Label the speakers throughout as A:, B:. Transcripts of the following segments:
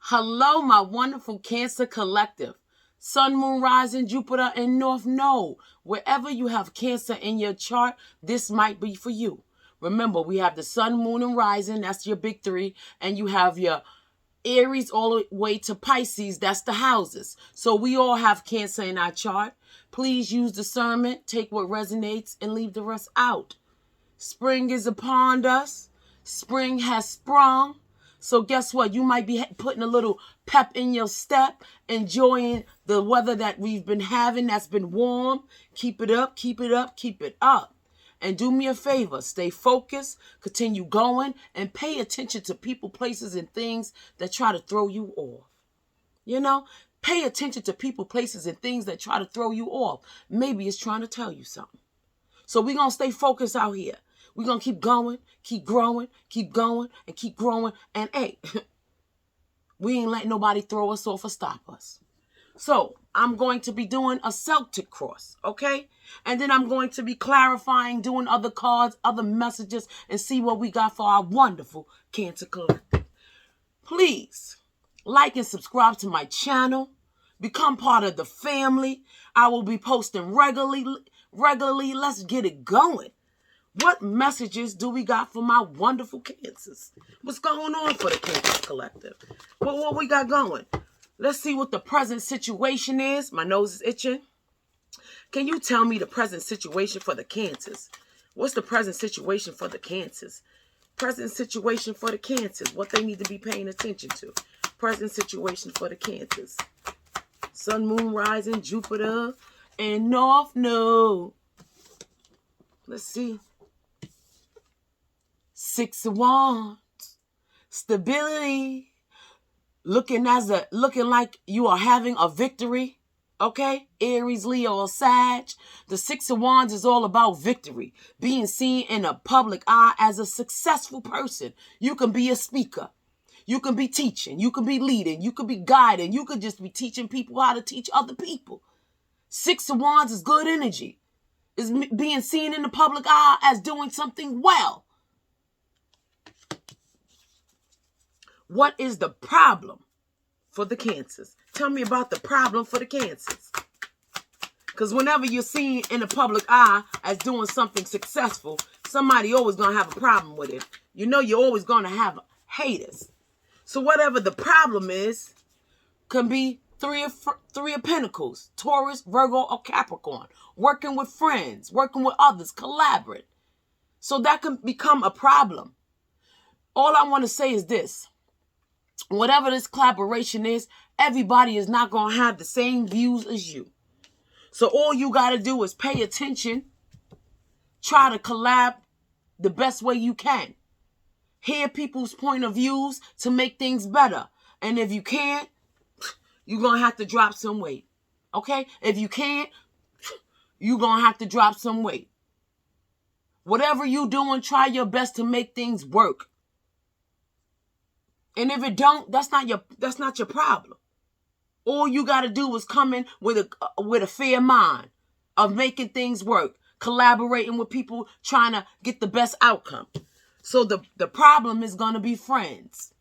A: Hello, my wonderful Cancer collective. Sun, Moon, Rising, Jupiter, and North Node. Wherever you have Cancer in your chart, this might be for you. Remember, we have the Sun, Moon, and Rising. That's your big three. And you have your Aries all the way to Pisces. That's the houses. So we all have Cancer in our chart. Please use discernment. Take what resonates and leave the rest out. Spring is upon us. Spring has sprung. So guess what? You might be putting a little pep in your step, enjoying the weather that we've been having that's been warm. Keep it up, keep it up, keep it up. And do me a favor, stay focused, continue going, and pay attention to people, places, and things that try to throw you off. You know, pay attention to people, places, and things that try to throw you off. Maybe it's trying to tell you something. So we're going to stay focused out here. We're going to keep going, keep growing, keep going, and keep growing. And hey, we ain't letting nobody throw us off or stop us. So I'm going to be doing a Celtic cross, okay? And then I'm going to be clarifying, doing other cards, other messages, and see what we got for our wonderful Cancer collective. Please like and subscribe to my channel. Become part of the family. I will be posting regularly. Let's get it going. What messages do we got for my wonderful Cancers? What's going on for the Cancer collective? What we got going? Let's see what the present situation is. My nose is itching. Can you tell me the present situation for the Cancers? What's the present situation for the Cancers? Present situation for the Cancers. What they need to be paying attention to. Present situation for the Cancers. Sun, Moon, Rising, Jupiter, and North Node. Let's see. 6 of Wands. Stability. Looking like you are having a victory. Okay? Aries, Leo, or Sag. The 6 of Wands is all about victory. Being seen in a public eye as a successful person. You can be a speaker. You can be teaching. You can be leading. You can be guiding. You could just be teaching people how to teach other people. 6 of Wands is good energy. Is being seen in the public eye as doing something well. What is the problem for the Cancers? Tell me about the problem for the Cancers. Because whenever you're seen in the public eye as doing something successful, somebody always going to have a problem with it. You know you're always going to have haters. So whatever the problem is, can be three of Pentacles, Taurus, Virgo, or Capricorn. Working with friends, working with others, collaborate. So that can become a problem. All I want to say is this. Whatever this collaboration is, everybody is not going to have the same views as you. So all you got to do is pay attention. Try to collab the best way you can. Hear people's point of views to make things better. And if you can't, you're going to have to drop some weight. Okay? If you can't, you're going to have to drop some weight. Whatever you're doing, try your best to make things work. And if it don't, that's not your problem. All you got to do is come in with a fair mind of making things work, collaborating with people, trying to get the best outcome. So the problem is going to be friends.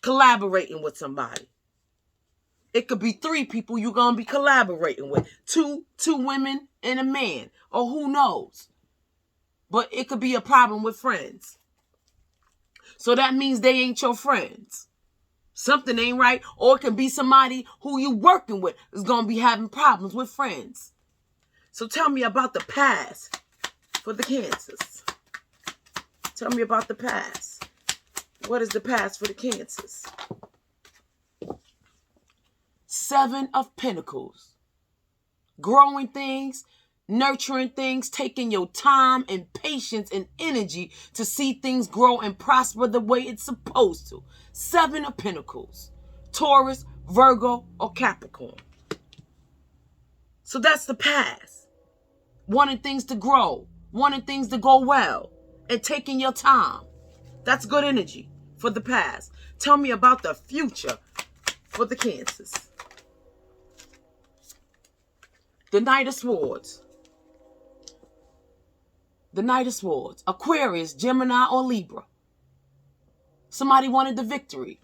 A: Collaborating with somebody. It could be 3 people you're going to be collaborating with. Two women and a man. Or who knows. But it could be a problem with friends. So that means they ain't your friends. Something ain't right. Or it can be somebody who you working with is going to be having problems with friends. So tell me about the past for the Cancers. Tell me about the past. What is the past for the Cancers? 7 of Pentacles. Growing things, nurturing things, taking your time and patience and energy to see things grow and prosper the way it's supposed to. 7 of Pentacles. Taurus, Virgo, or Capricorn. So that's the past. Wanting things to grow. Wanting things to go well. And taking your time. That's good energy for the past. Tell me about the future for the Cancers. The Knight of Swords. The Knight of Swords. Aquarius, Gemini, or Libra. Somebody wanted the victory.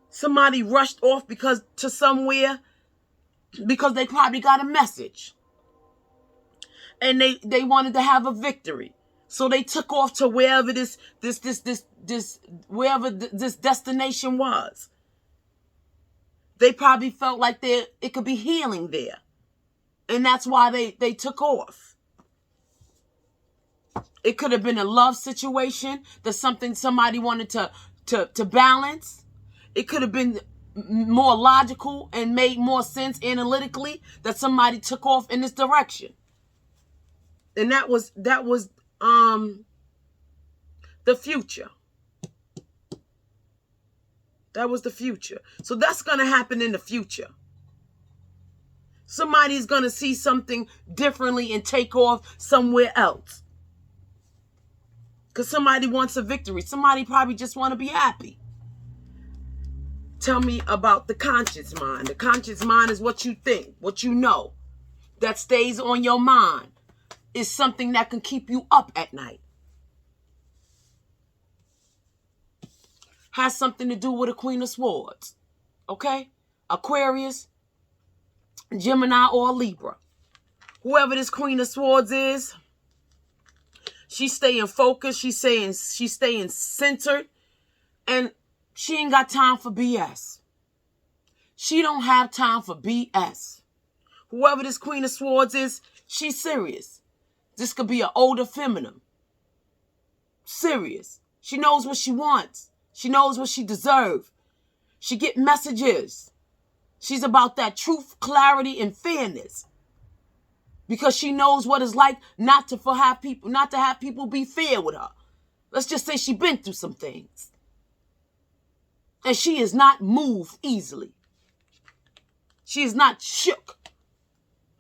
A: Somebody rushed off to somewhere because they probably got a message. And they wanted to have a victory. So they took off to wherever this destination was. They probably felt like it could be healing there. And that's why they took off. It could have been a love situation. That's something somebody wanted to balance. It could have been more logical and made more sense analytically that somebody took off in this direction. And that was the future. That was the future. So that's going to happen in the future. Somebody's going to see something differently and take off somewhere else. Because somebody wants a victory. Somebody probably just want to be happy. Tell me about the conscious mind. The conscious mind is what you think, what you know, that stays on your mind. Is something that can keep you up at night. Has something to do with a Queen of Swords. Okay? Aquarius, Gemini, or Libra. Whoever this Queen of Swords is, she's staying focused. She's staying centered. And she ain't got time for BS. She don't have time for BS. Whoever this Queen of Swords is, she's serious. This could be an older feminine. Serious. She knows what she wants. She knows what she deserves. She get messages. She's about that truth, clarity, and fairness. Because she knows what it's like not to have people be fair with her. Let's just say she's been through some things. And she is not moved easily. She is not shook.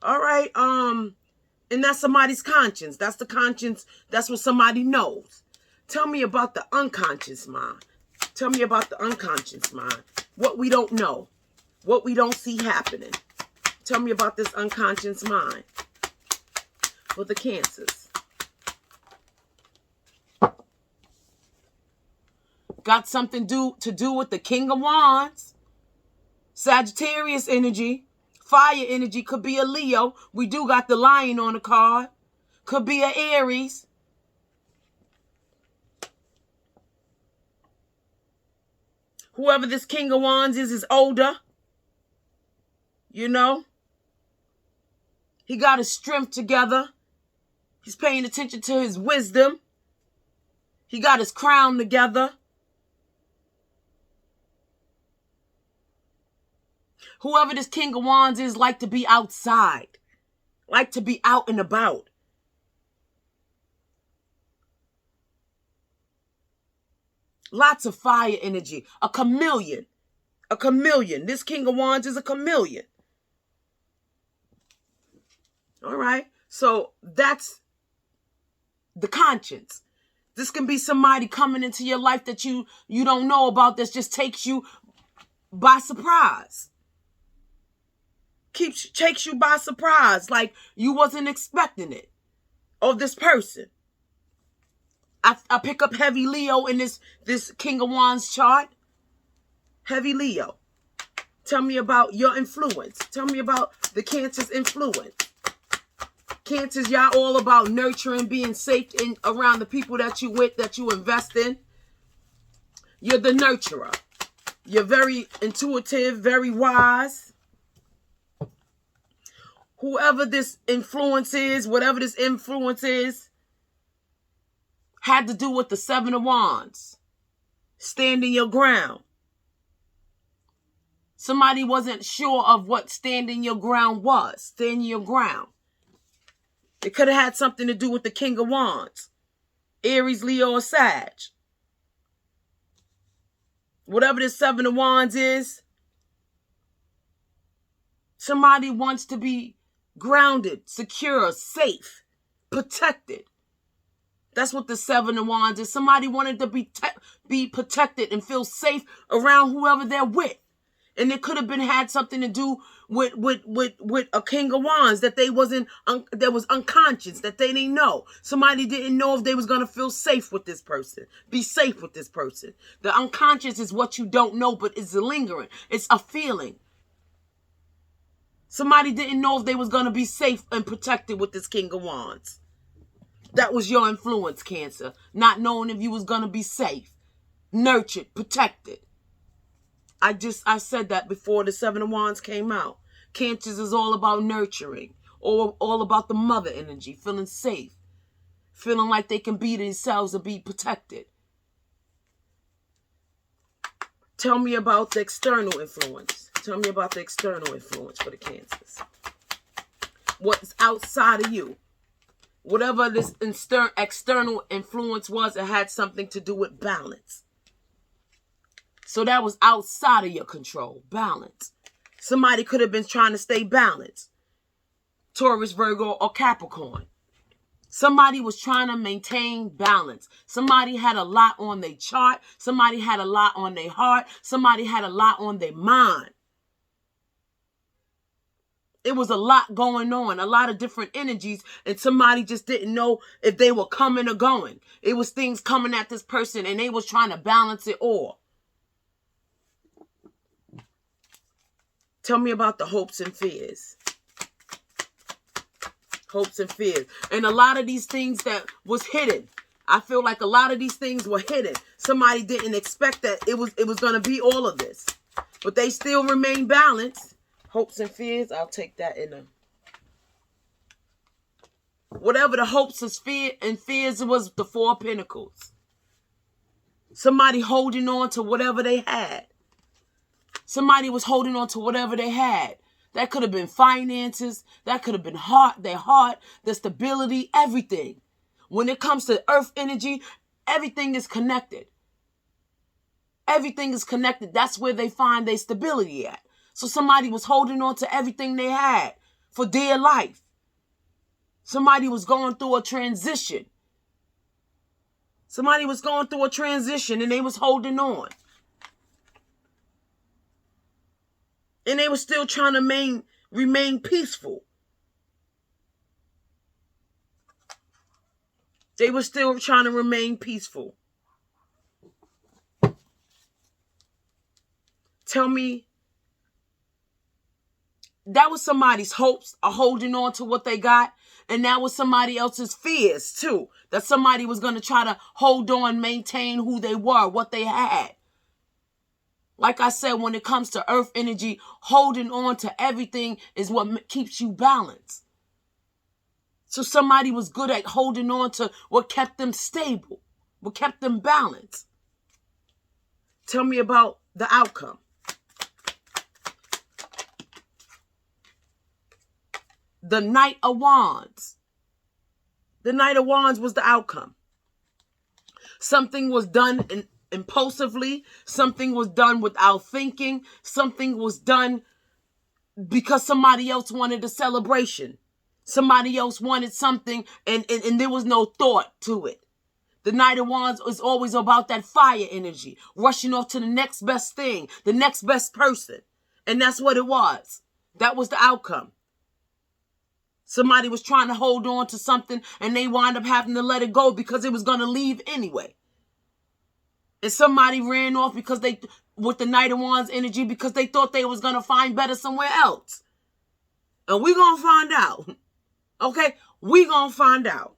A: All right, and that's somebody's conscience. That's the conscience. That's what somebody knows. Tell me about the unconscious mind. Tell me about the unconscious mind. What we don't know. What we don't see happening. Tell me about this unconscious mind. For the Cancers. Got something to do with the King of Wands. Sagittarius energy. Fire energy. Could be a Leo. We do got the Lion on the card. Could be an Aries. Whoever this King of Wands is older. You know. He got his strength together. He's paying attention to his wisdom. He got his crown together. Whoever this King of Wands is like to be outside. Like to be out and about. Lots of fire energy. A chameleon. A chameleon. This King of Wands is a chameleon. All right. So that's the conscience. This can be somebody coming into your life that you don't know about that just takes you by surprise. Takes you by surprise, like you wasn't expecting it. Of this person. I pick up heavy Leo in this King of Wands chart. Heavy Leo. Tell me about your influence. Tell me about the Cancer's influence. Cancers, y'all all about nurturing, being safe around the people that you with, that you invest in. You're the nurturer. You're very intuitive, very wise. Whoever this influence is, whatever this influence is, had to do with the Seven of Wands. Standing your ground. Somebody wasn't sure of what standing your ground was. Standing your ground. It could have had something to do with the King of Wands. Aries, Leo, or Sag. Whatever this Seven of Wands is, somebody wants to be grounded, secure, safe, protected. That's what the Seven of Wands is. Somebody wanted to be protected and feel safe around whoever they're with. And it could have had something to do with a King of Wands, that they wasn't that was unconscious, that they didn't know. Somebody didn't know if they was gonna feel safe with this person, be safe with this person. The unconscious is what you don't know, but it's lingering. It's a feeling. Somebody didn't know if they was gonna be safe and protected with this King of Wands. That was your influence, Cancer. Not knowing if you was gonna be safe, nurtured, protected. I said that before the Seven of Wands came out. Cancers is all about nurturing, or all about the mother energy, feeling safe, feeling like they can be themselves and be protected. Tell me about the external influence. Tell me about the external influence for the Cancers. What's outside of you? Whatever this external influence was, it had something to do with balance. So that was outside of your control. Balance. Somebody could have been trying to stay balanced. Taurus, Virgo, or Capricorn. Somebody was trying to maintain balance. Somebody had a lot on their chart. Somebody had a lot on their heart. Somebody had a lot on their mind. It was a lot going on, a lot of different energies, and somebody just didn't know if they were coming or going. It was things coming at this person, and they was trying to balance it all. Tell me about the hopes and fears. Hopes and fears. And a lot of these things that was hidden. I feel like a lot of these things were hidden. Somebody didn't expect that it was going to be all of this. But they still remain balanced. Hopes and fears, I'll take that in a... Whatever the hopes and fears was, the Four of Pentacles. Somebody holding on to whatever they had. Somebody was holding on to whatever they had. That could have been finances. That could have been their heart, their stability, everything. When it comes to earth energy, everything is connected. Everything is connected. That's where they find their stability at. So somebody was holding on to everything they had for dear life. Somebody was going through a transition. Somebody was going through a transition and they was holding on. And they were still trying to remain peaceful. They were still trying to remain peaceful. Tell me, that was somebody's hopes of holding on to what they got. And that was somebody else's fears too. That somebody was going to try to hold on, maintain who they were, what they had. Like I said, when it comes to earth energy, holding on to everything is what keeps you balanced. So somebody was good at holding on to what kept them stable, what kept them balanced. Tell me about the outcome. The Knight of Wands. The Knight of Wands was the outcome. Something was done impulsively. Something was done without thinking. Something was done because somebody else wanted a celebration. Somebody else wanted something and there was no thought to it. The Knight of Wands is always about that fire energy, rushing off to the next best thing, the next best person. And that's what it was. That was the outcome. Somebody was trying to hold on to something and they wound up having to let it go because it was going to leave anyway. And somebody ran off with the Knight of Wands energy because they thought they was going to find better somewhere else. And we're going to find out. Okay? We're going to find out.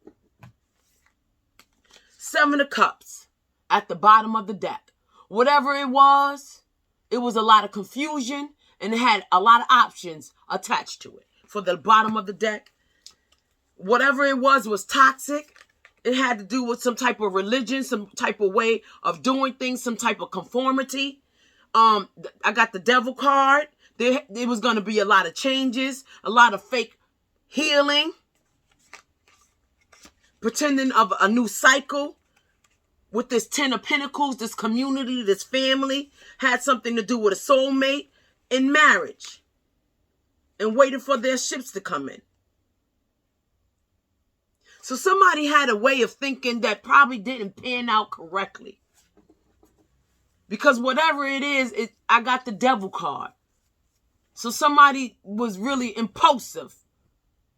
A: Seven of Cups at the bottom of the deck. Whatever it was a lot of confusion and it had a lot of options attached to it. For the bottom of the deck, whatever it was toxic. It had to do with some type of religion, some type of way of doing things, some type of conformity. I got the Devil card. There was going to be a lot of changes, a lot of fake healing, pretending of a new cycle. With this Ten of Pentacles, this community, this family, had something to do with a soulmate in marriage. And waiting for their ships to come in. So somebody had a way of thinking that probably didn't pan out correctly. Because whatever it is, I got the Devil card. So somebody was really impulsive,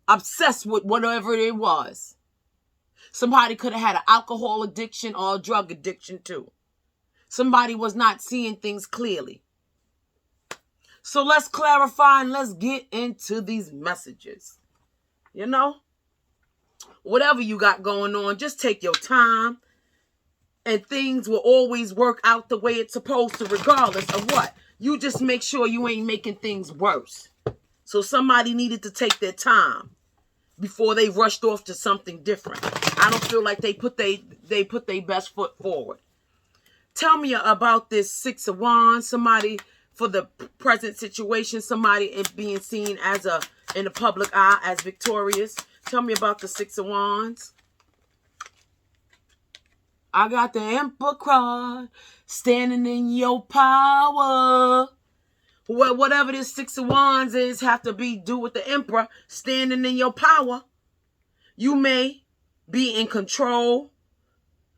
A: obsessed with whatever it was. Somebody could have had an alcohol addiction or a drug addiction too. Somebody was not seeing things clearly. So let's clarify and let's get into these messages. You know, whatever you got going on, just take your time and things will always work out the way it's supposed to, regardless of what. You just make sure you ain't making things worse. So somebody needed to take their time before they rushed off to something different. I don't feel like they put their best foot forward. Tell me about this Six of Wands. Somebody, for the present situation, somebody is being seen as in the public eye as victorious. Tell me about the Six of Wands. I got the Emperor card, standing in your power. Well, whatever this Six of Wands is, have to do with the Emperor, standing in your power. You may be in control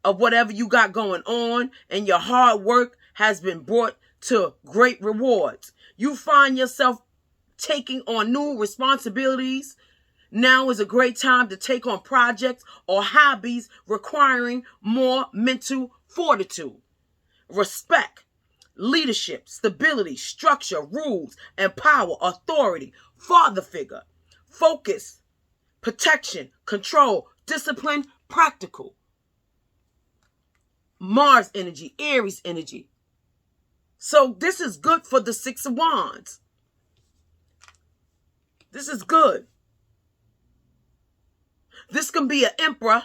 A: of whatever you got going on, and your hard work has been brought to great rewards. You find yourself taking on new responsibilities. Now is a great time to take on projects or hobbies requiring more mental fortitude, respect, leadership, stability, structure, rules, and power, authority, father figure, focus, protection, control, discipline, practical. Mars energy, Aries energy. So this is good for the Six of Wands. This is good. This can be an emperor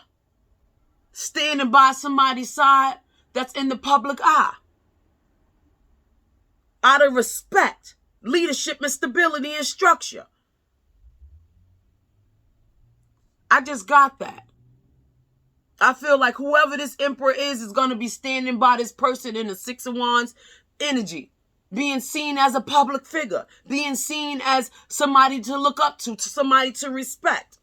A: standing by somebody's side that's in the public eye. Out of respect, leadership, and stability and structure. I just got that. I feel like whoever this emperor is going to be standing by this person in the Six of Wands energy. Being seen as a public figure. Being seen as somebody to look up to somebody to respect.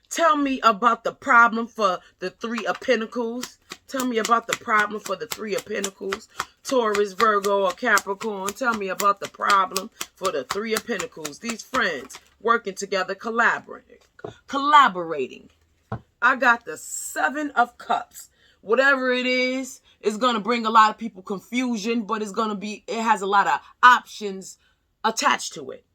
A: Tell me about the problem for the Three of Pentacles. Tell me about the problem for the Three of Pentacles. Taurus, Virgo, or Capricorn. Tell me about the problem for the Three of Pentacles. These friends working together, collaborating. I got the Seven of Cups. Whatever it is going to bring a lot of people confusion, but it has a lot of options attached to it.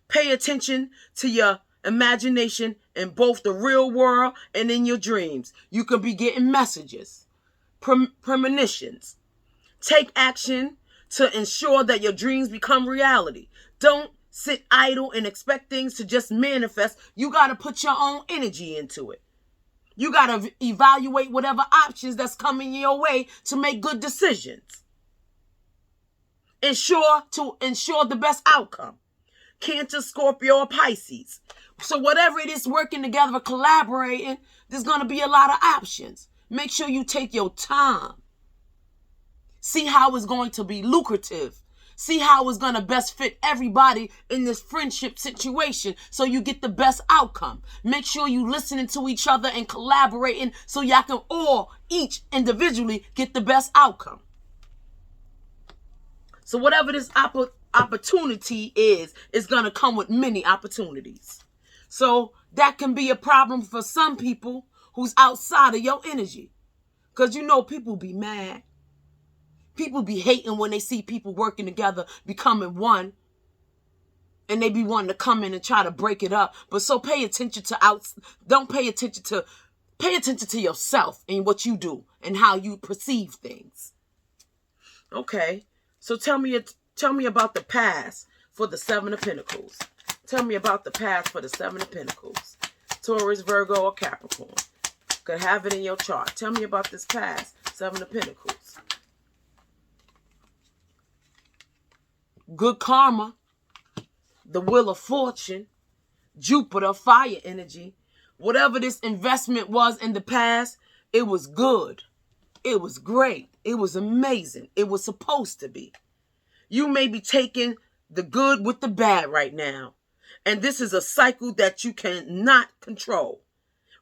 A: Pay attention to your imagination in both the real world and in your dreams. You could be getting messages, premonitions. Take action to ensure that your dreams become reality. Don't sit idle and expect things to just manifest. You got to put your own energy into it. You got to evaluate whatever options that's coming your way to make good decisions. Ensure the best outcome. Cancer, Scorpio, or Pisces. So whatever it is working together, collaborating, there's going to be a lot of options. Make sure you take your time. See how it's going to be lucrative. See how it's going to best fit everybody in this friendship situation so you get the best outcome. Make sure you listening to each other and collaborating so y'all can all, each individually, get the best outcome. So whatever this opportunity is going to come with many opportunities. So that can be a problem for some people who's outside of your energy. Because people be mad. People be hating when they see people working together, becoming one. And they be wanting to come in and try to break it up. But so pay attention to yourself and what you do and how you perceive things. Okay. So tell me about the past for the Seven of Pentacles. Tell me about the past for the Seven of Pentacles. Taurus, Virgo, or Capricorn. Could have it in your chart. Tell me about this past Seven of Pentacles. Good karma. The Wheel of Fortune. Jupiter, fire energy. Whatever this investment was in the past, it was good. It was great. It was amazing. It was supposed to be. You may be taking the good with the bad right now. And this is a cycle that you cannot control.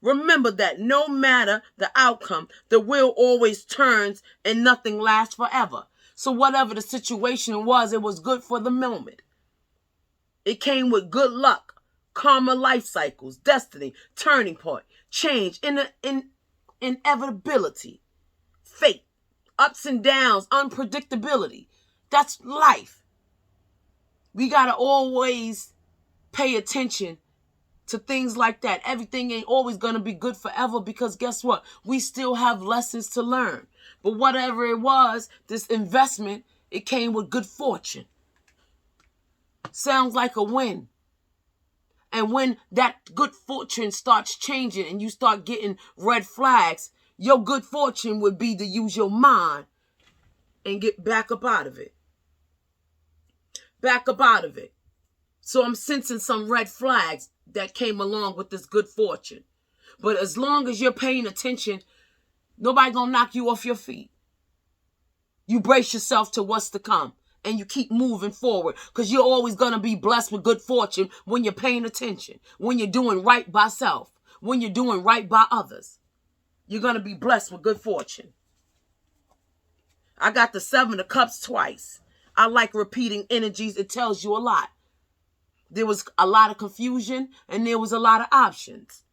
A: Remember that no matter the outcome, the wheel always turns and nothing lasts forever. So whatever the situation was, it was good for the moment. It came with good luck, karma, life cycles, destiny, turning point, change, inevitability, fate, ups and downs, unpredictability. That's life. We got to always pay attention to things like that. Everything ain't always going to be good forever, because guess what? We still have lessons to learn. But whatever it was, this investment, it came with good fortune. Sounds like a win. And when that good fortune starts changing and you start getting red flags, your good fortune would be to use your mind and get back up out of it. Back up out of it. So I'm sensing some red flags that came along with this good fortune. But as long as you're paying attention, nobody gonna knock you off your feet. You brace yourself to what's to come and you keep moving forward, because you're always gonna be blessed with good fortune when you're paying attention, when you're doing right by self, when you're doing right by others. You're gonna be blessed with good fortune. I got the 7 of Cups twice. I like repeating energies. It tells you a lot. There was a lot of confusion and there was a lot of options.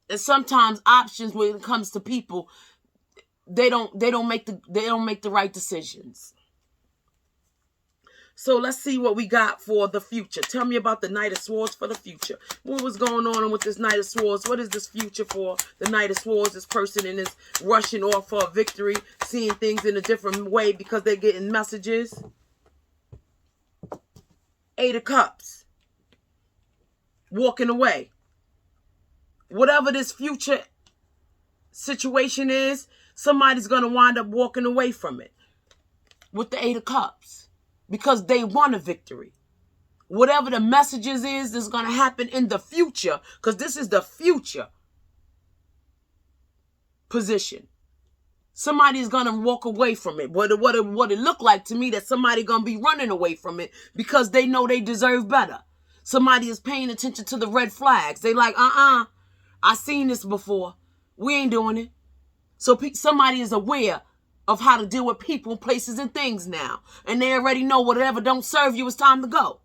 A: And sometimes options, when it comes to people, they don't make the right decisions. So let's see what we got for the future. Tell me about the Knight of Swords for the future. What was going on with this Knight of Swords? What is this future for the Knight of Swords? This person is rushing off for a victory, seeing things in a different way because they're getting messages. 8 of Cups. Walking away. Whatever this future situation is, somebody's going to wind up walking away from it with the 8 of Cups because they want a victory. Whatever the messages is going to happen in the future, because this is the future position. Somebody's going to walk away from it. What it looked like to me, that somebody going to be running away from it because they know they deserve better. Somebody is paying attention to the red flags. They like, I seen this before. We ain't doing it. So somebody is aware of how to deal with people, places, and things now. And they already know whatever don't serve you, it's time to go.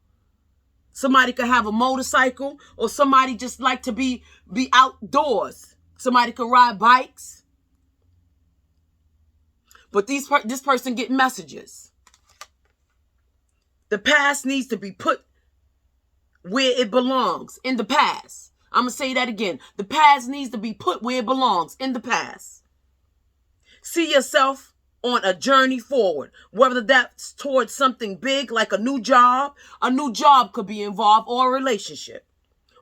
A: Somebody could have a motorcycle, or somebody just like to be outdoors. Somebody could ride bikes. But this person get messages. The past needs to be put where it belongs, in the past. I'm going to say that again. The past needs to be put where it belongs, in the past. See yourself on a journey forward, whether that's towards something big like a new job. A new job could be involved, or a relationship,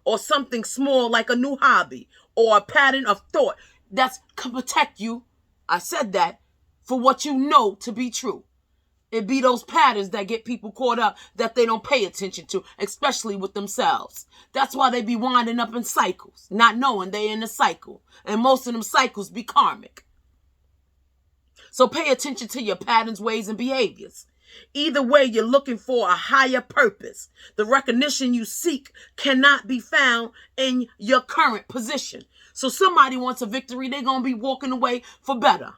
A: or something small like a new hobby, or a pattern of thought that can protect you. I said that. For what you know to be true. It be those patterns that get people caught up that they don't pay attention to, especially with themselves. That's why they be winding up in cycles, not knowing they in a cycle. And most of them cycles be karmic. So pay attention to your patterns, ways, and behaviors. Either way, you're looking for a higher purpose. The recognition you seek cannot be found in your current position. So somebody wants a victory, they're going to be walking away for better.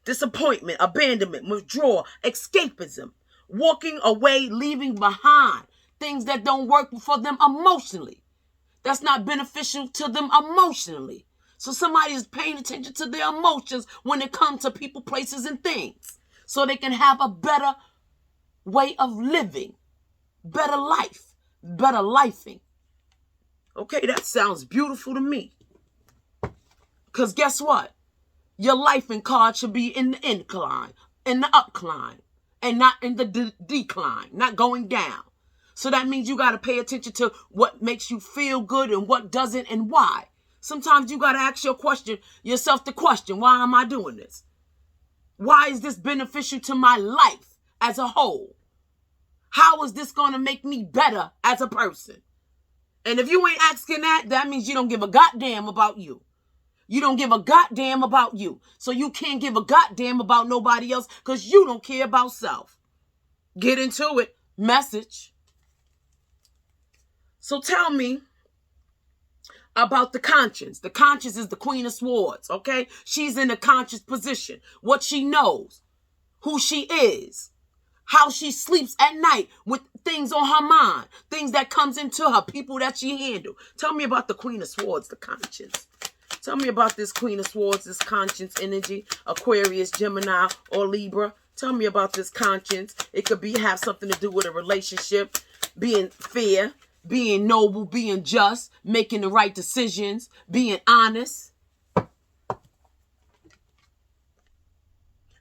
A: Disappointment, abandonment, withdrawal, escapism, walking away, leaving behind things that don't work for them emotionally. That's not beneficial to them emotionally. So somebody is paying attention to their emotions when it comes to people, places, and things, so they can have a better way of living, better life, better lifing. Okay, that sounds beautiful to me. Because guess what? Your life and card should be in the incline, in the upcline, and not in the decline, not going down. So that means you got to pay attention to what makes you feel good and what doesn't, and why. Sometimes you got to ask yourself the question, why am I doing this? Why is this beneficial to my life as a whole? How is this going to make me better as a person? And if you ain't asking that, that means you don't give a goddamn about you. You don't give a goddamn about you. So you can't give a goddamn about nobody else because you don't care about self. Get into it. Message. So tell me about the conscience. The conscience is the Queen of Swords, okay? She's in a conscious position. What she knows, who she is, how she sleeps at night with things on her mind, things that comes into her, people that she handle. Tell me about the Queen of Swords, the conscience. Tell me about this Queen of Swords, this conscience energy, Aquarius, Gemini, or Libra. Tell me about this conscience. It could have something to do with a relationship, being fair, being noble, being just, making the right decisions, being honest.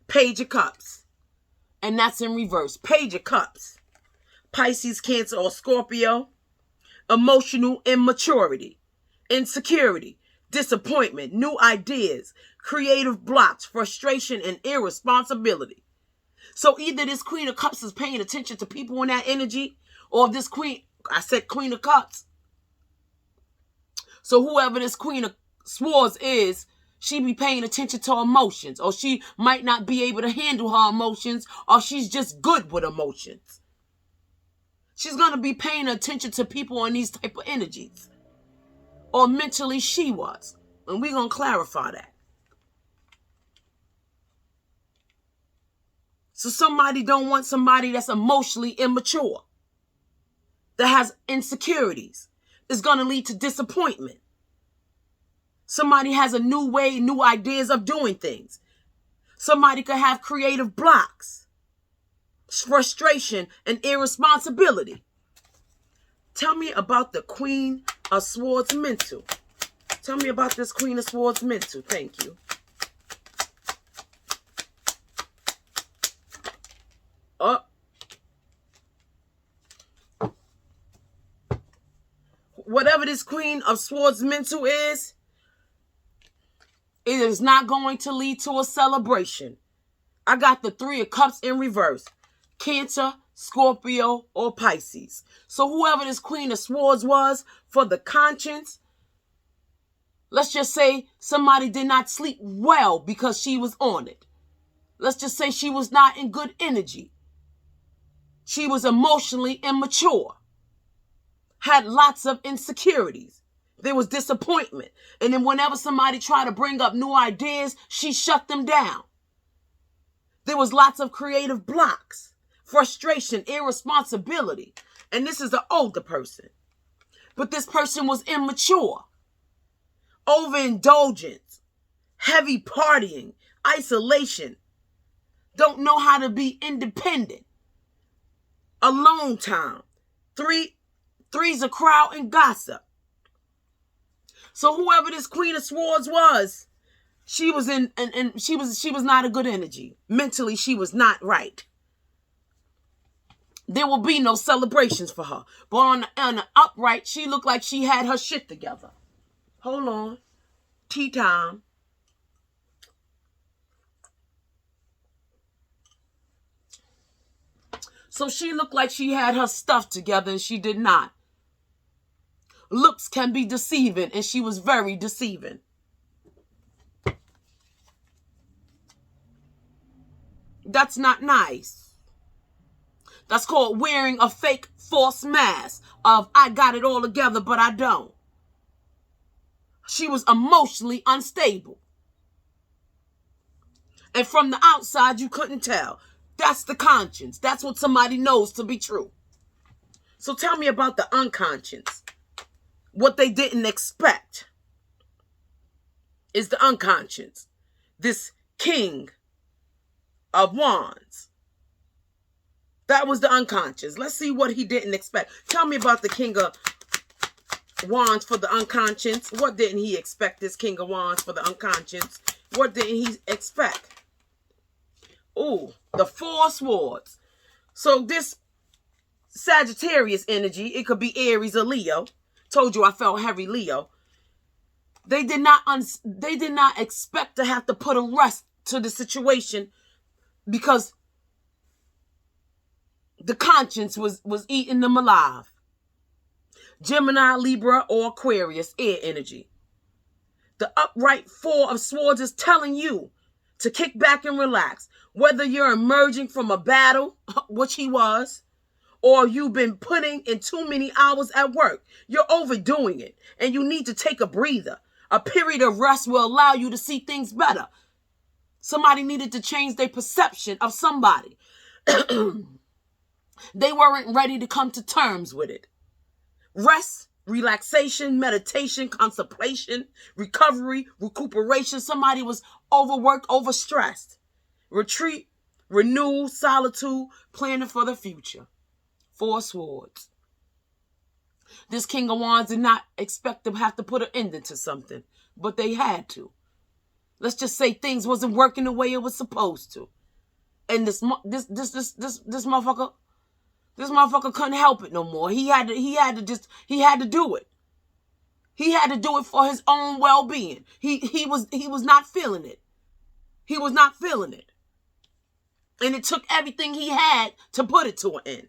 A: Page of Cups. And that's in reverse. Page of Cups. Pisces, Cancer, or Scorpio. Emotional immaturity, insecurity, disappointment, new ideas, creative blocks, frustration, and irresponsibility. So either this Queen of Cups is paying attention to people in that energy, or this Queen, I said Queen of Cups. So whoever this Queen of Swords is, she be paying attention to emotions, or she might not be able to handle her emotions, or she's just good with emotions. She's going to be paying attention to people in these type of energies. Or mentally she was. And we're going to clarify that. So somebody don't want somebody that's emotionally immature, that has insecurities. It's going to lead to disappointment. Somebody has a new way, new ideas of doing things. Somebody could have creative blocks, frustration, and irresponsibility. Tell me about the Queen of Swords mental. Tell me about this Queen of Swords mental. Thank you. Whatever this Queen of Swords mental is, it is not going to lead to a celebration. I got the Three of Cups in reverse. Cancer, Scorpio, or Pisces. So whoever this Queen of Swords was, for the conscience, let's just say somebody did not sleep well because she was on it. Let's just say she was not in good energy. She was emotionally immature. Had lots of insecurities. There was disappointment. And then whenever somebody tried to bring up new ideas, she shut them down. There was lots of creative blocks, frustration, irresponsibility. And this is the older person. But this person was immature, overindulgence, heavy partying, isolation, don't know how to be independent, alone time, three's a crowd and gossip. So whoever this Queen of Swords was, she was in, and she was not a good energy. Mentally, she was not right. There will be no celebrations for her. But on the upright, she looked like she had her shit together. Hold on. Tea time. So she looked like she had her stuff together, and she did not. Looks can be deceiving, and she was very deceiving. That's not nice. That's called wearing a fake false mask of I got it all together, but I don't. She was emotionally unstable. And from the outside, you couldn't tell. That's the conscience. That's what somebody knows to be true. So tell me about the unconscious. What they didn't expect is the unconscious. This King of Wands. That was the unconscious. Let's see what he didn't expect. Tell me about the King of Wands for the unconscious. What didn't he expect, this King of Wands for the unconscious? What didn't he expect? Ooh, the Four of Swords. So this Sagittarius energy, it could be Aries or Leo. Told you I felt heavy Leo. They did not expect to have to put a rest to the situation because the conscience was eating them alive. Gemini, Libra, or Aquarius, air energy. The upright Four of Swords is telling you to kick back and relax. Whether you're emerging from a battle, which he was, or you've been putting in too many hours at work. You're overdoing it, and you need to take a breather. A period of rest will allow you to see things better. Somebody needed to change their perception of somebody. They weren't ready to come to terms with it. Rest, relaxation, meditation, contemplation, recovery, recuperation. Somebody was overworked, overstressed. Retreat, renewal, solitude, planning for the future. 4 swords. This King of Wands did not expect to have to put an ending to something, but they had to. Let's just say things wasn't working the way it was supposed to. And this motherfucker couldn't help it no more. He had to do it. He had to do it for his own well-being. He was not feeling it. He was not feeling it. And it took everything he had to put it to an end.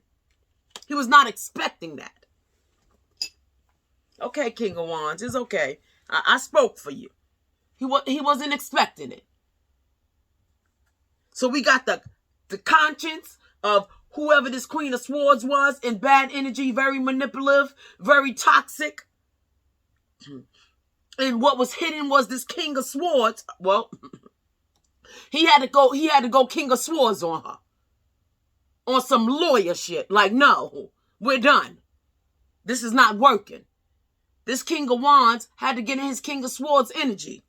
A: He was not expecting that. Okay, King of Wands, it's okay. I spoke for you. He wasn't expecting it. So we got the conscience of whoever this Queen of Swords was in bad energy, very manipulative, very toxic. And what was hidden was this King of Swords. Well, he had to go King of Swords on her. On some lawyer shit. Like, no, we're done. This is not working. This King of Wands had to get in his King of Swords energy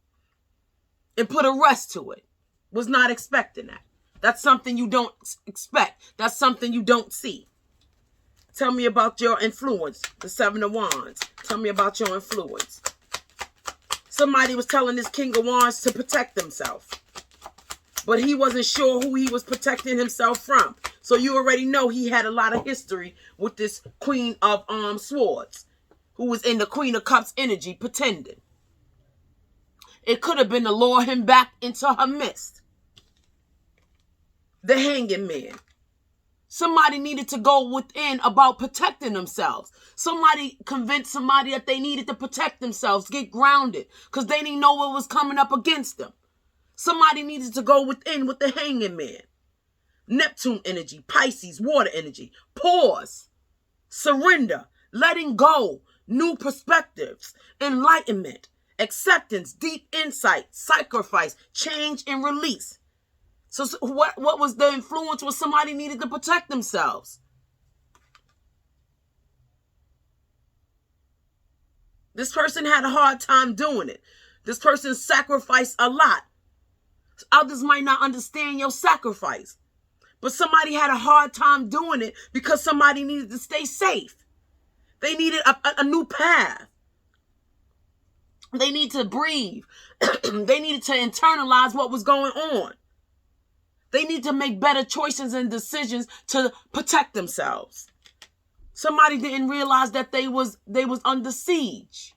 A: and put a rest to it. Was not expecting that. That's something you don't expect. That's something you don't see. Tell me about your influence. The 7 of Wands. Tell me about your influence. Somebody was telling this King of Wands to protect himself. But he wasn't sure who he was protecting himself from. So you already know he had a lot of history with this Queen of Swords, who was in the Queen of Cups energy, pretending. It could have been to lure him back into her midst. The Hanging Man. Somebody needed to go within about protecting themselves. Somebody convinced somebody that they needed to protect themselves, get grounded, because they didn't know what was coming up against them. Somebody needed to go within with the Hanging Man. Neptune energy, Pisces, water energy. Pause, surrender, letting go, new perspectives, enlightenment, acceptance, deep insight, sacrifice, change, and release. So what was the influence? Was somebody needed to protect themselves. This person had a hard time doing it. This person sacrificed a lot. Others might not understand your sacrifice. But somebody had a hard time doing it because somebody needed to stay safe. They needed a new path. They need to breathe. They needed to internalize what was going on. They need to make better choices and decisions to protect themselves. Somebody didn't realize that they was under siege.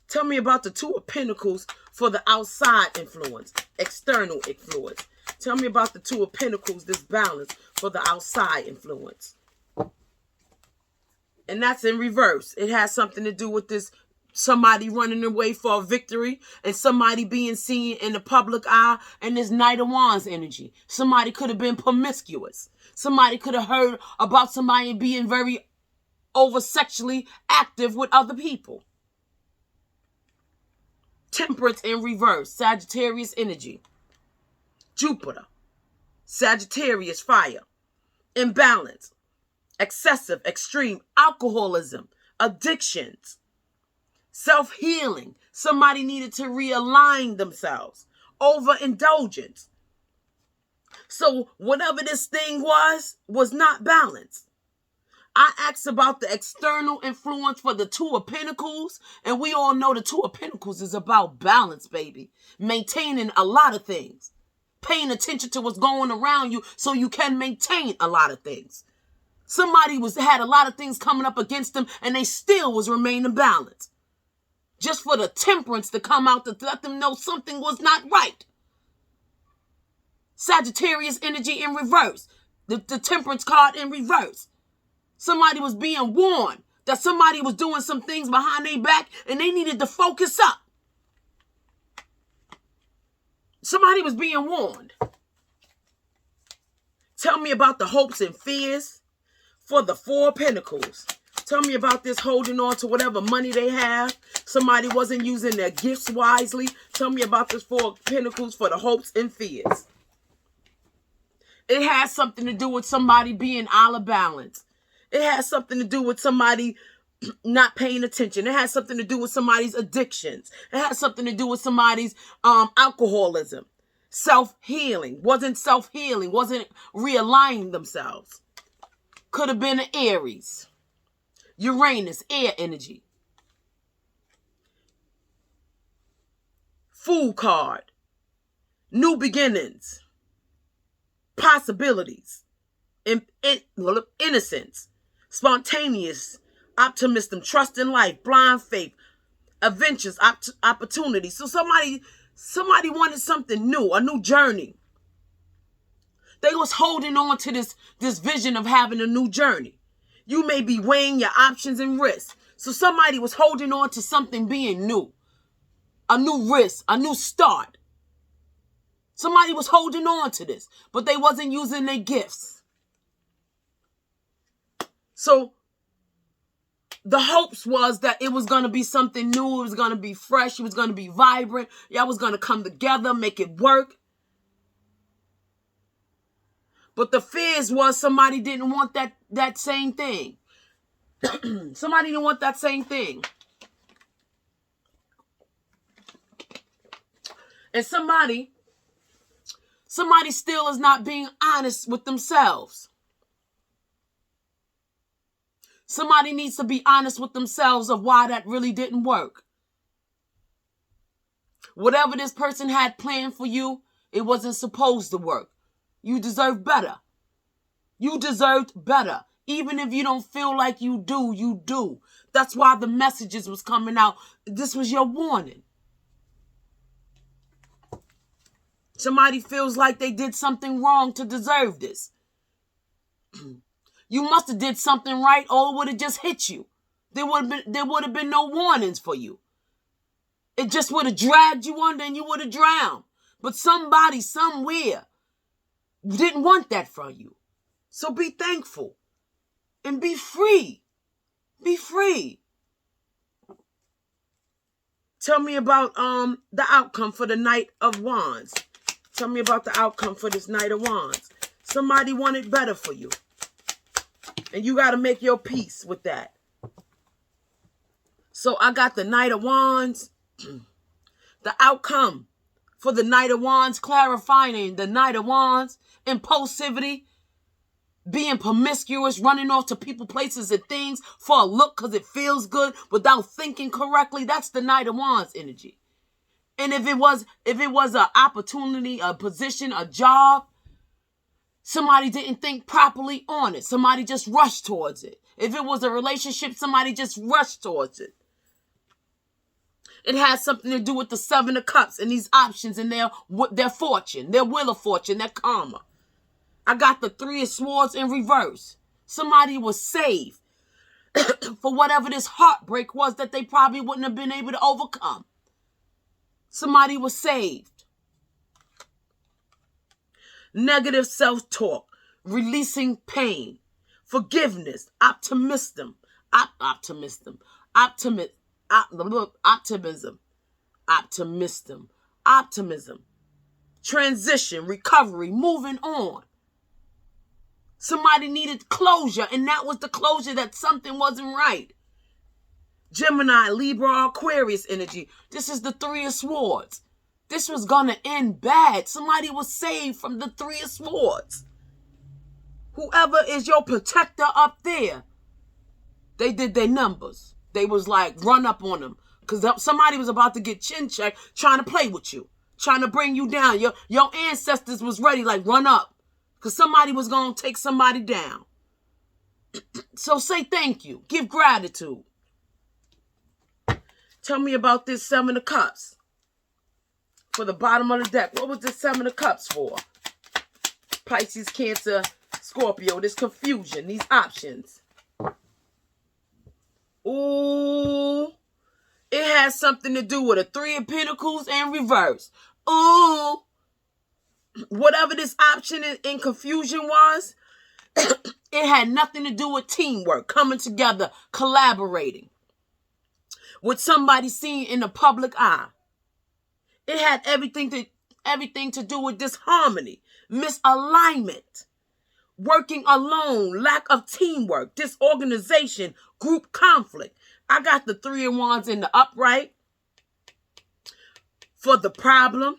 A: Tell me about the 2 of Pentacles for the outside influence, external influence. Tell me about the 2 of Pentacles, this balance for the outside influence. And that's in reverse. It has something to do with this somebody running away for a victory and somebody being seen in the public eye, and this Knight of Wands energy. Somebody could have been promiscuous. Somebody could have heard about somebody being very over sexually active with other people. Temperance in reverse, Sagittarius energy. Jupiter, Sagittarius fire. Imbalance, excessive, extreme, alcoholism, addictions, self-healing. Somebody needed to realign themselves. Overindulgence. So whatever this thing was not balanced. I asked about the external influence for the 2 of Pentacles, and we all know the 2 of Pentacles is about balance, baby. Maintaining a lot of things. Paying attention to what's going around you so you can maintain a lot of things. Somebody had a lot of things coming up against them, and they still was remaining balanced. Just for the temperance to come out to let them know something was not right. Sagittarius energy in reverse. The temperance card in reverse. Somebody was being warned that somebody was doing some things behind their back and they needed to focus up. Somebody was being warned. Tell me about the hopes and fears for the Four of Pentacles. Tell me about this holding on to whatever money they have. Somebody wasn't using their gifts wisely. Tell me about this Four of Pentacles for the hopes and fears. It has something to do with somebody being out of balance. It has something to do with somebody not paying attention. It has something to do with somebody's addictions. It has something to do with somebody's alcoholism. Self-healing. Wasn't self-healing. Wasn't realigning themselves. Could have been an Aries. Uranus, air energy. Fool card. New beginnings. Possibilities. Innocence. Spontaneous. Optimism. Trust in life. Blind faith. Adventures. Opportunities. So somebody wanted something new. A new journey. They was holding on to this vision of having a new journey. You may be weighing your options and risks. So somebody was holding on to something being new. A new risk, a new start. Somebody was holding on to this, but they wasn't using their gifts. So the hopes was that it was going to be something new. It was going to be fresh. It was going to be vibrant. Y'all was going to come together, make it work. But the fears was somebody didn't want that same thing. Somebody didn't want that same thing. And somebody still is not being honest with themselves. Somebody needs to be honest with themselves of why that really didn't work. Whatever this person had planned for you, it wasn't supposed to work. You deserve better. You deserved better. Even if you don't feel like you do, you do. That's why the messages was coming out. This was your warning. Somebody feels like they did something wrong to deserve this. You must have did something right or it would have just hit you. There would have been no warnings for you. It just would have dragged you under and you would have drowned. But somebody somewhere didn't want that from you. So be thankful and be free. Be free. Tell me about the outcome for the Knight of Wands. Tell me about the outcome for this Knight of Wands. Somebody wanted better for you. And you got to make your peace with that. So I got the Knight of Wands. The outcome for the Knight of Wands, clarifying the Knight of Wands, impulsivity, being promiscuous, running off to people, places, and things for a look because it feels good without thinking correctly. That's the Knight of Wands energy. And if it was an opportunity, a position, a job, somebody didn't think properly on it. Somebody just rushed towards it. If it was a relationship, somebody just rushed towards it. It has something to do with the Seven of Cups and these options and their fortune, their wheel of fortune, their karma. I got the Three of Swords in reverse. Somebody was saved for whatever this heartbreak was that they probably wouldn't have been able to overcome. Somebody was saved. Negative self-talk, releasing pain, forgiveness, optimism, transition, recovery, moving on. Somebody needed closure, and that was the closure that something wasn't right. Gemini, Libra, Aquarius energy. This is the Three of Swords. This was going to end bad. Somebody was saved from the Three of Swords. Whoever is your protector up there, they did their numbers. They was like, run up on them. Because somebody was about to get chin checked, trying to play with you, trying to bring you down. Your ancestors was ready, like, run up. Because somebody was going to take somebody down. So say thank you. Give gratitude. Tell me about this Seven of Cups. For the bottom of the deck. What was this Seven of Cups for? Pisces, Cancer, Scorpio. This confusion. These options. Ooh. It has something to do with a Three of Pentacles in reverse. Ooh. whatever this option in confusion was, it had nothing to do with teamwork, coming together, collaborating with somebody seen in the public eye. It had everything to do with disharmony, misalignment, working alone, lack of teamwork, disorganization, group conflict. I got the 3 of Wands in the upright for the problem.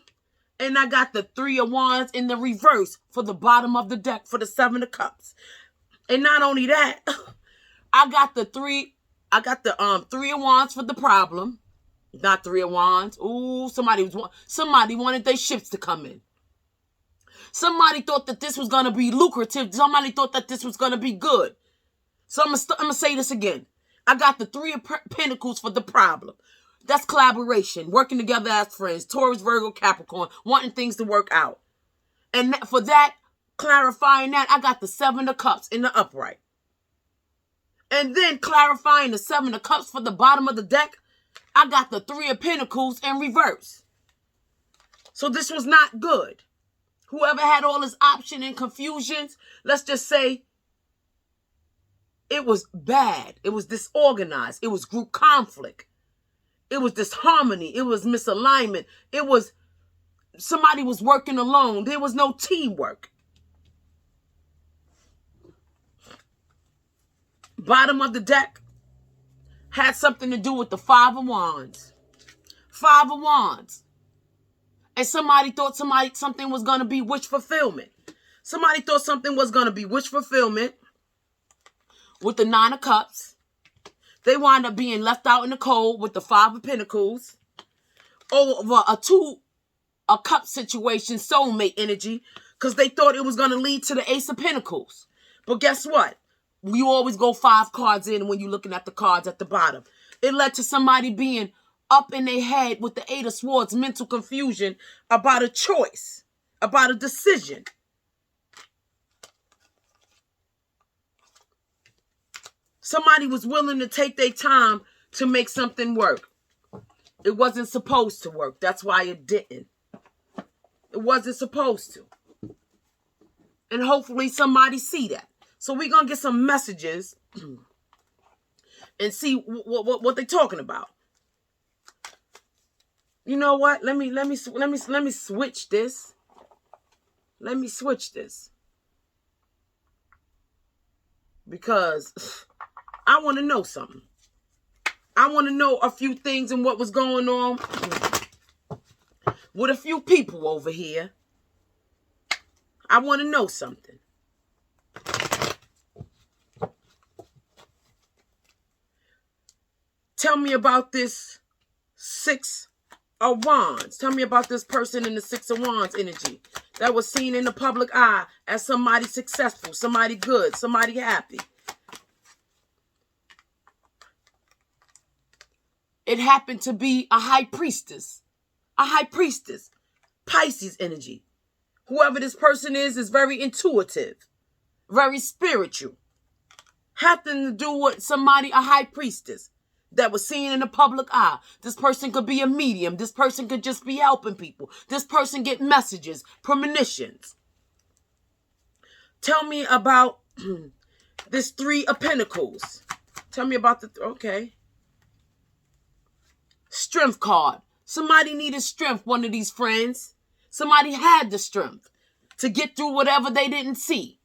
A: And I got the 3 of Wands in the reverse for the bottom of the deck for the 7 of Cups. And not only that, I got the 3 of Wands for the problem. Not 3 of Wands. Ooh, somebody wanted their ships to come in. Somebody thought that this was going to be lucrative. Somebody thought that this was going to be good. So I'm going to say this again. I got the 3 of Pentacles for the problem. That's collaboration, working together as friends, Taurus, Virgo, Capricorn, wanting things to work out. And for that, clarifying that, I got the 7 of Cups in the upright. And then clarifying the 7 of Cups for the bottom of the deck, I got the 3 of Pentacles in reverse. So this was not good. Whoever had all this option and confusions, let's just say it was bad. It was disorganized. It was group conflict. It was disharmony. It was misalignment. It was somebody was working alone. There was no teamwork. Bottom of the deck had something to do with the 5 of Wands. 5 of Wands. And somebody thought something was going to be wish fulfillment. Somebody thought something was going to be wish fulfillment with the 9 of Cups. They wind up being left out in the cold with the 5 of Pentacles over a 2 of Cups situation, soulmate energy, because they thought it was going to lead to the Ace of Pentacles. But guess what? You always go 5 cards in when you're looking at the cards at the bottom. It led to somebody being up in their head with the 8 of Swords, mental confusion about a choice, about a decision. Somebody was willing to take their time to make something work. It wasn't supposed to work. That's why it didn't. It wasn't supposed to. And hopefully somebody see that. So we're going to get some messages and see what they're talking about. You know what? Let me switch this. Let me switch this. Because I want to know something. I want to know a few things and what was going on with a few people over here. I want to know something. Tell me about this 6 of Wands. Tell me about this person in the 6 of Wands energy that was seen in the public eye as somebody successful, somebody good, somebody happy. It happened to be a high priestess. A high priestess. Pisces energy. Whoever this person is very intuitive. Very spiritual. Having to do with somebody, a high priestess, that was seen in the public eye. This person could be a medium. This person could just be helping people. This person get messages, premonitions. Tell me about this 3 of Pentacles. Tell me about okay. Strength card. Somebody needed strength, one of these friends. Somebody had the strength to get through whatever they didn't see.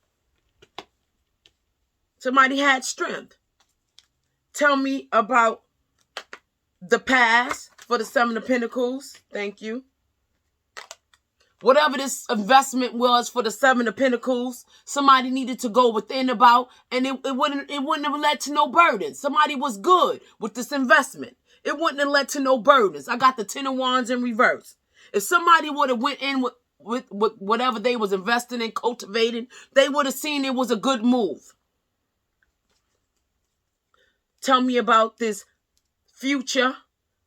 A: Somebody had strength. Tell me about the past for the 7 of Pentacles. Thank you. Whatever this investment was for the 7 of Pentacles, somebody needed to go within about, and it wouldn't have led to no burdens. Somebody was good with this investment. It wouldn't have led to no burdens. I got the 10 of Wands in reverse. If somebody would have went in with whatever they was investing in, cultivating, they would have seen it was a good move. Tell me about this future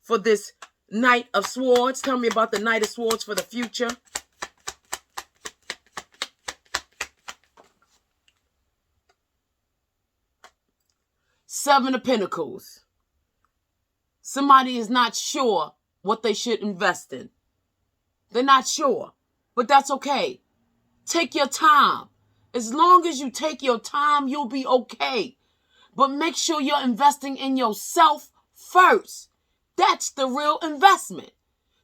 A: for this Knight of Swords. Tell me about the Knight of Swords for the future. Seven of Pentacles. Somebody is not sure what they should invest in. They're not sure. But that's okay. Take your time. As long as you take your time, you'll be okay. But make sure you're investing in yourself first. That's the real investment.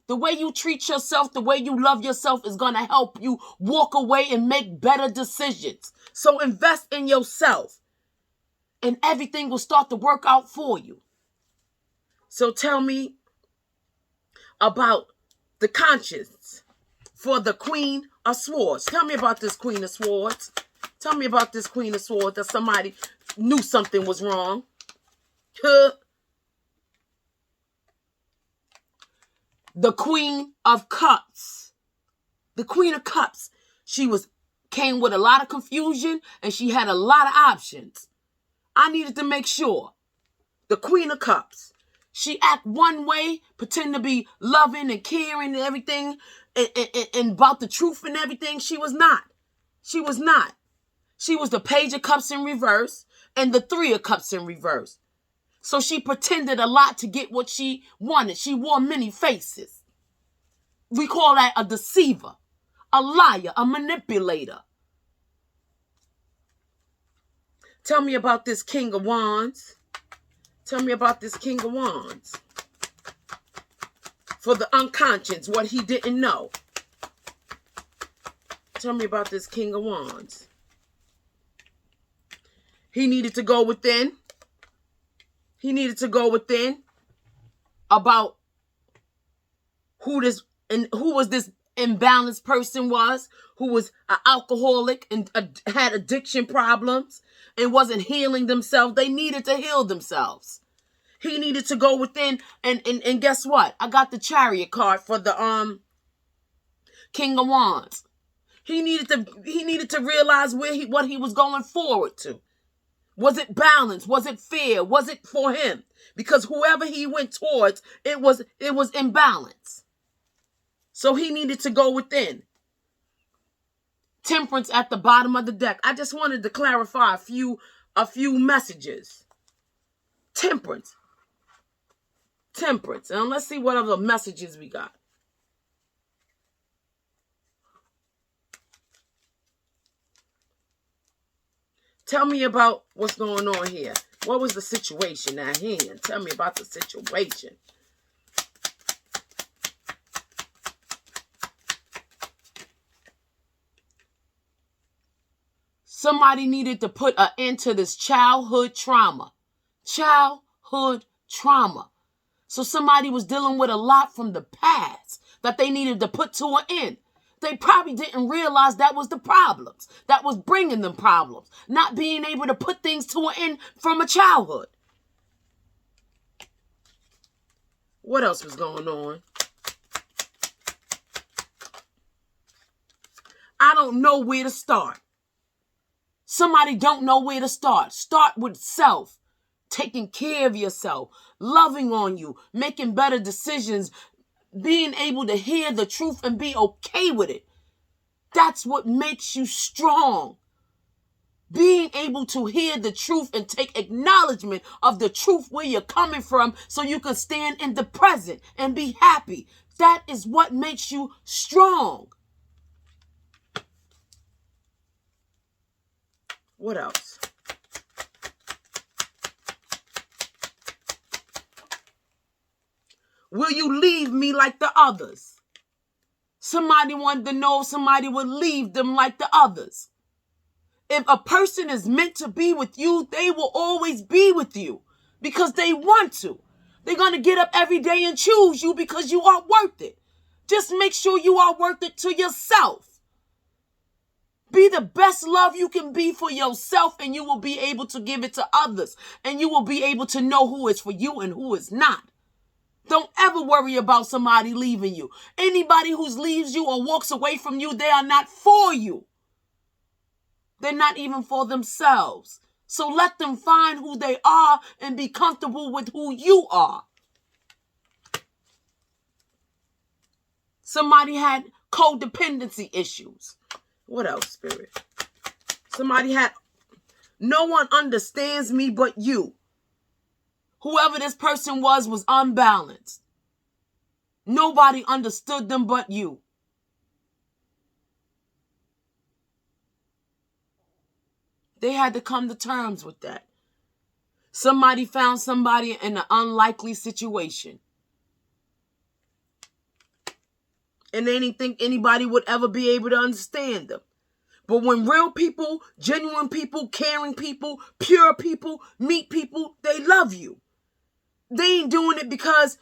A: The way you treat yourself, the way you love yourself is going to help you walk away and make better decisions. So invest in yourself and everything will start to work out for you. So tell me about the conscience for the Queen of Swords. Tell me about this Queen of Swords. Tell me about this Queen of Swords that somebody knew something was wrong. The Queen of Cups. The Queen of Cups. She came with a lot of confusion and she had a lot of options. I needed to make sure. The Queen of Cups. She act one way, pretend to be loving and caring and everything, and about the truth and everything. She was not. She was not. She was the Page of Cups in reverse and the Three of Cups in reverse. So she pretended a lot to get what she wanted. She wore many faces. We call that a deceiver, a liar, a manipulator. Tell me about this King of Wands. Tell me about this King of Wands. For the unconscious, what he didn't know. Tell me about this King of Wands. He needed to go within. He needed to go within about who was this imbalanced person was, who was an alcoholic and had addiction problems and wasn't healing themselves. They needed to heal themselves. He needed to go within and guess what? I got the Chariot card for the King of Wands. He needed to realize what he was going forward to. Was it balance? Was it fair? Was it for him? Because whoever he went towards, it was imbalance. So he needed to go within. Temperance at the bottom of the deck. I just wanted to clarify a few messages. Temperance. Temperance. And let's see what other messages we got. Tell me about what's going on here. What was the situation at hand? Tell me about the situation. Somebody needed to put an end to this childhood trauma. Childhood trauma. So somebody was dealing with a lot from the past that they needed to put to an end. They probably didn't realize that was the problems. That was bringing them problems. Not being able to put things to an end from a childhood. What else was going on? I don't know where to start. Somebody don't know where to start. Start with self. Taking care of yourself. Loving on you. Making better decisions. Being able to hear the truth and be okay with it. That's what makes you strong. Being able to hear the truth and take acknowledgement of the truth where you're coming from so you can stand in the present and be happy. That is what makes you strong. What else? Will you leave me like the others? Somebody wanted to know if somebody would leave them like the others. If a person is meant to be with you, they will always be with you because they want to. They're going to get up every day and choose you because you are worth it. Just make sure you are worth it to yourself. Be the best love you can be for yourself and you will be able to give it to others. And you will be able to know who is for you and who is not. Don't ever worry about somebody leaving you. Anybody who leaves you or walks away from you, they are not for you. They're not even for themselves. So let them find who they are and be comfortable with who you are. Somebody had codependency issues. What else, Spirit? Somebody had, no one understands me but you. Whoever this person was unbalanced. Nobody understood them but you. They had to come to terms with that. Somebody found somebody in an unlikely situation. And they didn't think anybody would ever be able to understand them. But when real people, genuine people, caring people, pure people meet people, they love you. They ain't doing it because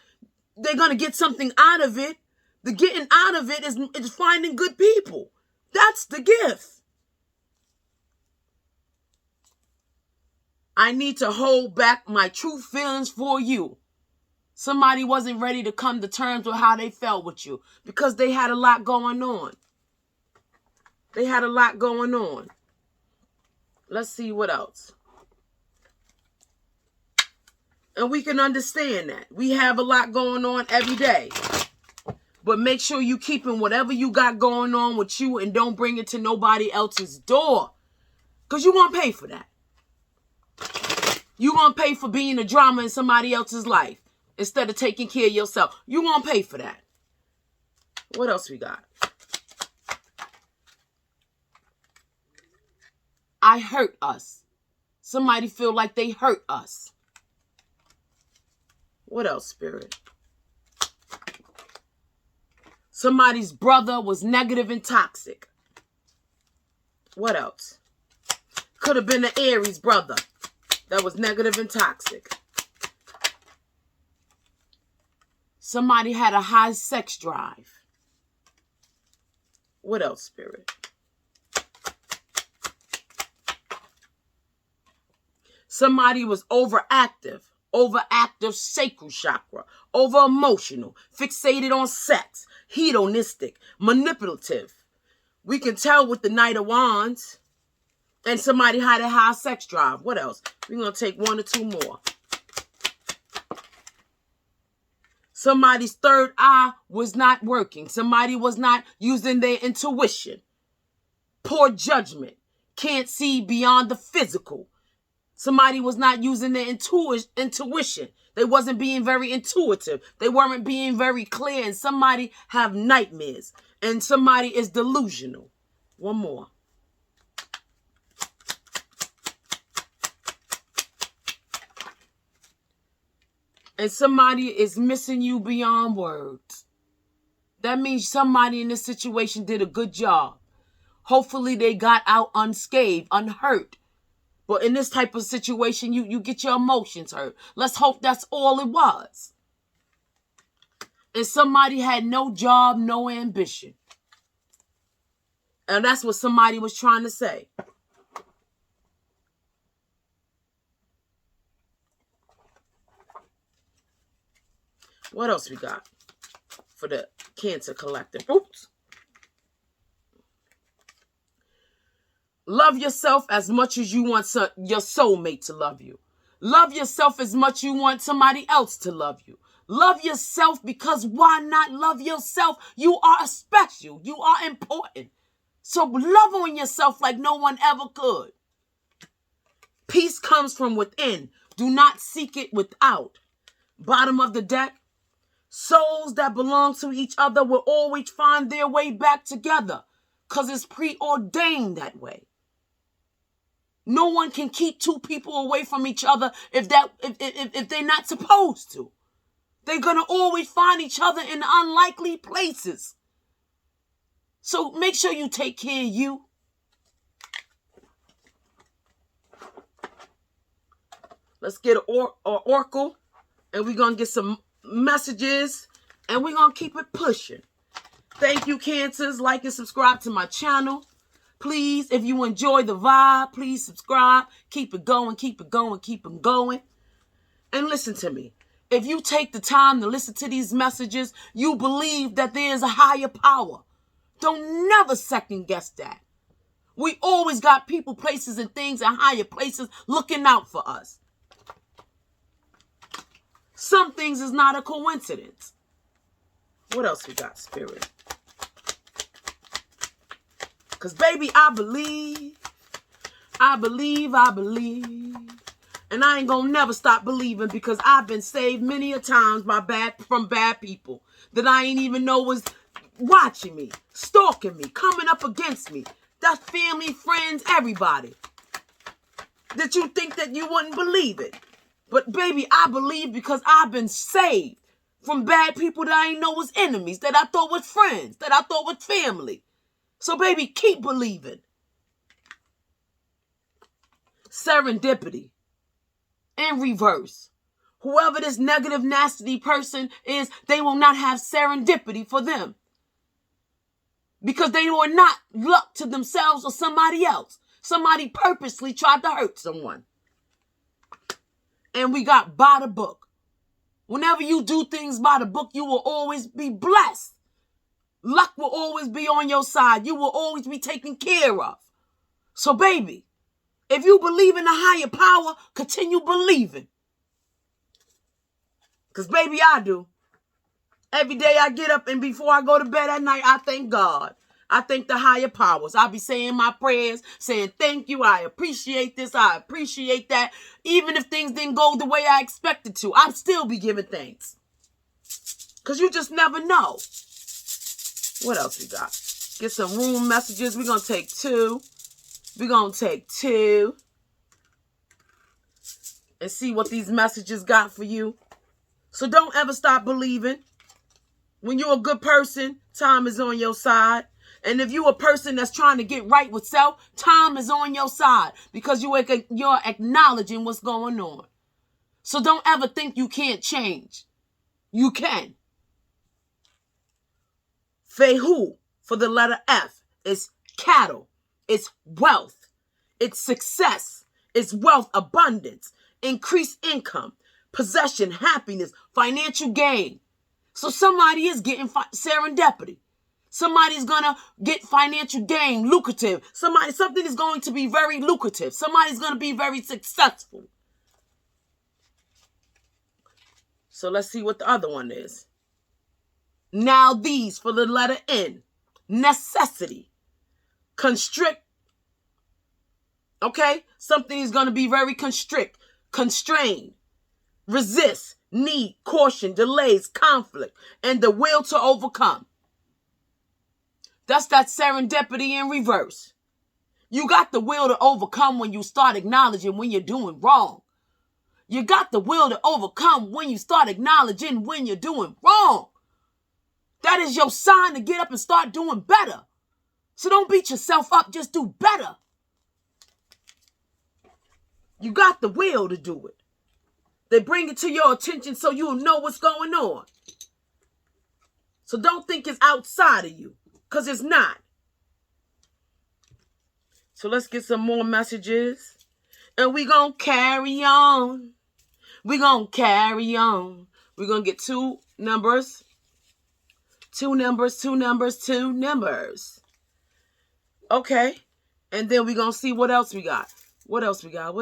A: they're going to get something out of it. The getting out of it is finding good people. That's the gift. I need to hold back my true feelings for you. Somebody wasn't ready to come to terms with how they felt with you because they had a lot going on. They had a lot going on. Let's see what else. And we can understand that. We have a lot going on every day. But make sure you keeping whatever you got going on with you and don't bring it to nobody else's door. Because you're going to pay for that. You're going to pay for being a drama in somebody else's life instead of taking care of yourself. You're going to pay for that. What else we got? I hurt us. Somebody feel like they hurt us. What else, Spirit? Somebody's brother was negative and toxic. What else? Could have been an Aries brother that was negative and toxic. Somebody had a high sex drive. What else, Spirit? Somebody was overactive sacral chakra, over emotional, fixated on sex, hedonistic, manipulative. We can tell with the Knight of Wands. And somebody had a high sex drive. What else? We're going to take one or two more. Somebody's third eye was not working. Somebody was not using their intuition. Poor judgment. Can't see beyond the physical. Somebody was not using their intuition. They wasn't being very intuitive. They weren't being very clear. And somebody have nightmares. And somebody is delusional. One more. And somebody is missing you beyond words. That means somebody in this situation did a good job. Hopefully they got out unscathed, unhurt. But in this type of situation, you get your emotions hurt. Let's hope that's all it was. And somebody had no job, no ambition. And that's what somebody was trying to say. What else we got for the Cancer Collective? Oops. Love yourself as much as you want your soulmate to love you. Love yourself as much as you want somebody else to love you. Love yourself because why not love yourself? You are special. You are important. So love on yourself like no one ever could. Peace comes from within. Do not seek it without. Bottom of the deck. Souls that belong to each other will always find their way back together because it's preordained that way. No one can keep two people away from each other if they're not supposed to. They're going to always find each other in unlikely places. So make sure you take care of you. Let's get an oracle and we're going to get some messages and we're going to keep it pushing. Thank you, Cancers. Like and subscribe to my channel. Please, if you enjoy the vibe, please subscribe. Keep it going, keep it going, keep it going. And listen to me. If you take the time to listen to these messages, you believe that there is a higher power. Don't never second guess that. We always got people, places, and things in higher places looking out for us. Some things is not a coincidence. What else we got, Spirit? Because, baby, I believe. And I ain't going to never stop believing because I've been saved many a times from bad people that I ain't even know was watching me, stalking me, coming up against me. That's family, friends, everybody. that you think that you wouldn't believe it. But baby, I believe because I've been saved from bad people that I ain't know was enemies, that I thought was friends, that I thought was family. So baby, keep believing. Serendipity in reverse. Whoever this negative, nasty person is, they will not have serendipity for them. Because they were not luck to themselves or somebody else. Somebody purposely tried to hurt someone. And we got by the book. Whenever you do things by the book, you will always be blessed. Luck will always be on your side. You will always be taken care of. So baby, if you believe in a higher power, continue believing. Because baby, I do. Every day I get up and before I go to bed at night, I thank God. I thank the higher powers. I'll be saying my prayers, saying thank you. I appreciate this. I appreciate that. Even if things didn't go the way I expected to, I'll still be giving thanks. Because you just never know. What else we got? Get some room messages. We're going to take two. We're going to take two. And see what these messages got for you. So don't ever stop believing. When you're a good person, time is on your side. And if you're a person that's trying to get right with self, time is on your side because you're acknowledging what's going on. So don't ever think you can't change. You can. Fehu for the letter F is cattle. It's wealth. It's success. It's wealth, abundance, increased income, possession, happiness, financial gain. So somebody is getting serendipity. Somebody's going to get financial gain, lucrative. Something is going to be very lucrative. Somebody's going to be very successful. So let's see what the other one is. Now these for the letter N. Necessity. Constrict. Okay? Something is going to be very constrained. Resist, need, caution, delays, conflict, and the will to overcome. That's that serendipity in reverse. You got the will to overcome when you start acknowledging when you're doing wrong. You got the will to overcome when you start acknowledging when you're doing wrong. That is your sign to get up and start doing better. So don't beat yourself up, just do better. You got the will to do it. They bring it to your attention so you'll know what's going on. So don't think it's outside of you, because it's not. So let's get some more messages. And we're going to carry on. We're going to carry on. We're going to get two numbers. Two numbers. Okay. And then we're going to see what else we got. What else we got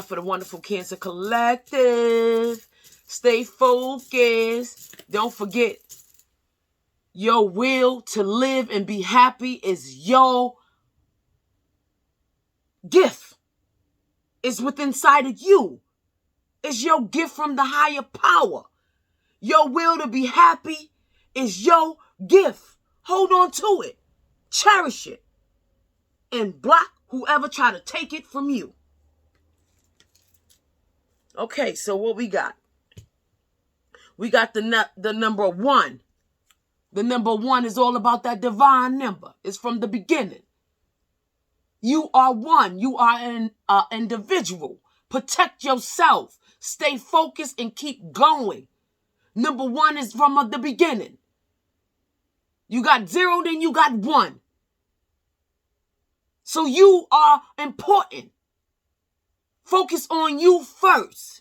A: for the wonderful Cancer Collective? Stay focused. Don't forget, your will to live and be happy is your gift. It's within inside of you. It's your gift from the higher power. Your will to be happy is your gift. Hold on to it. Cherish it. And block whoever try to take it from you. Okay, so what we got? We got the number 1. The number 1 is all about that divine number. It's from the beginning. You are one. You are an individual. Protect yourself. Stay focused and keep going. Number 1 is from the beginning. You got 0, then you got 1. So you are important. Focus on you first.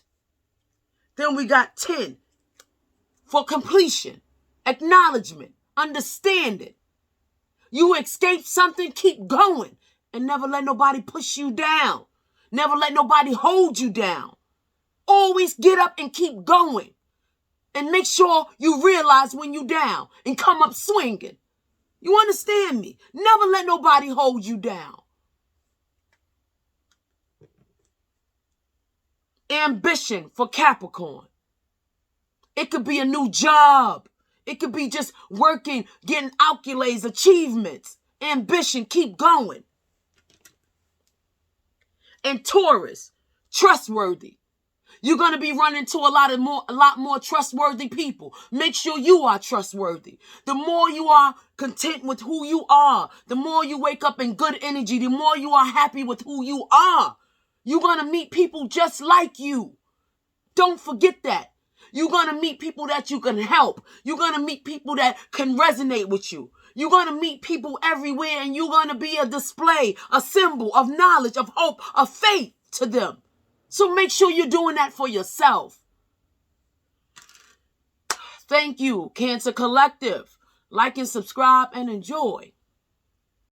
A: Then we got 10 for completion, acknowledgement, understanding. You escape something, keep going. And never let nobody push you down. Never let nobody hold you down. Always get up and keep going. And make sure you realize when you're down and come up swinging. You understand me? Never let nobody hold you down. Ambition for Capricorn. It could be a new job. It could be just working, getting accolades, achievements. Ambition, keep going. And Taurus, trustworthy. You're going to be running to a lot more trustworthy people. Make sure you are trustworthy. The more you are content with who you are, the more you wake up in good energy, the more you are happy with who you are. You're going to meet people just like you. Don't forget that. You're going to meet people that you can help. You're going to meet people that can resonate with you. You're going to meet people everywhere, and you're going to be a display, a symbol of knowledge, of hope, of faith to them. So make sure you're doing that for yourself. Thank you, Cancer Collective. Like and subscribe and enjoy.